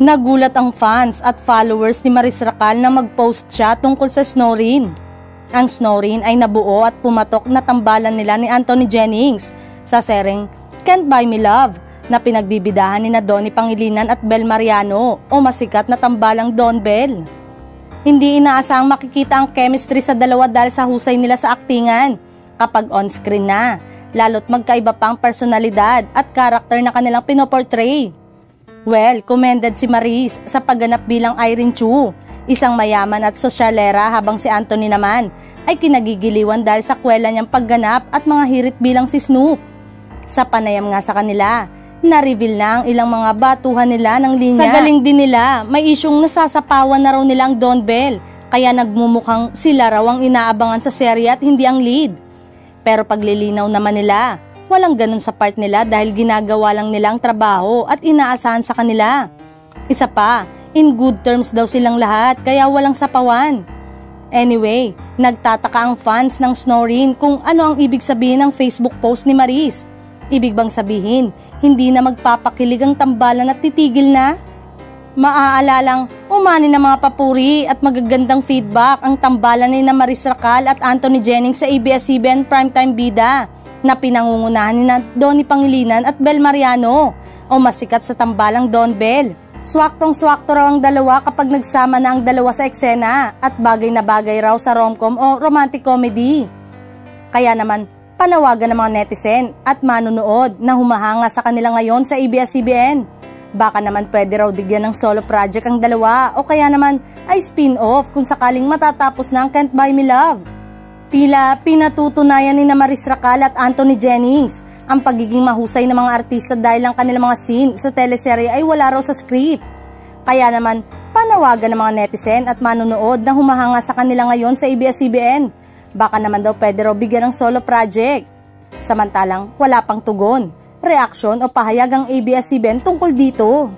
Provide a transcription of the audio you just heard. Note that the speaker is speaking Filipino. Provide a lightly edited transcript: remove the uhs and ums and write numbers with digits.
Nagulat ang fans at followers ni Maris Racal na mag-post siya tungkol sa Snorin. Ang Snorin ay nabuo at pumatok na tambalan nila ni Anthony Jennings sa sereng Can't Buy Me Love na pinagbibidahan ni Donnie Pangilinan at Bel Mariano o masikat na tambalang Don Bell. Hindi inaasahang makikita ang chemistry sa dalawa dahil sa husay nila sa aktingan kapag on-screen na, lalo't magkaiba pang personalidad at karakter na kanilang pinoportray. Well, commended si Maris sa pagganap bilang Irene Chu, isang mayaman at sosyalera, habang si Anthony naman ay kinagigiliwan dahil sa kwela niyang pagganap at mga hirit bilang si Snoop. Sa panayam nga sa kanila, na-reveal na ang ilang mga batuhan nila ng linya. Sa galing din nila, may isyong nasasapawan na raw nila ang Don Bell, kaya nagmumukhang sila raw ang inaabangan sa serye at hindi ang lead. Pero paglilinaw naman nila, walang ganun sa part nila dahil ginagawa lang nila ang trabaho at inaasahan sa kanila. Isa pa, in good terms daw silang lahat kaya walang sapawan. Anyway, nagtataka ang fans ng Snorin kung ano ang ibig sabihin ng Facebook post ni Maris. Ibig bang sabihin, hindi na magpapakilig ang tambalan at titigil na? Maaalalang umani ng mga papuri at magagandang feedback ang tambalan ni Maris Racal at Anthony Jennings sa ABS-CBN Primetime Bida na pinangungunahan ni Donnie Pangilinan at Bel Mariano o masikat sa tambalang Don Bell. Swaktong-swakto raw ang dalawa kapag nagsama na ang dalawa sa eksena at bagay na bagay raw sa romcom o romantic comedy. Kaya naman, panawagan ng mga netizen at manunood na humahanga sa kanila ngayon sa ABS-CBN. Baka naman pwede raw bigyan ng solo project ang dalawa o kaya naman ay spin-off kung sakaling matatapos na ang Can't Buy Me Love. Tila pinatutunayan ni Maris Racal at Anthony Jennings ang pagiging mahusay ng mga artista dahil ang kanilang mga scene sa teleserye ay wala raw sa script. Kaya naman, panawagan ng mga netizen at manunood na humahanga sa kanila ngayon sa ABS-CBN. Baka naman daw pwede raw bigyan ng solo project. Samantalang wala pang tugon, reaksyon o pahayag ang ABS-CBN tungkol dito.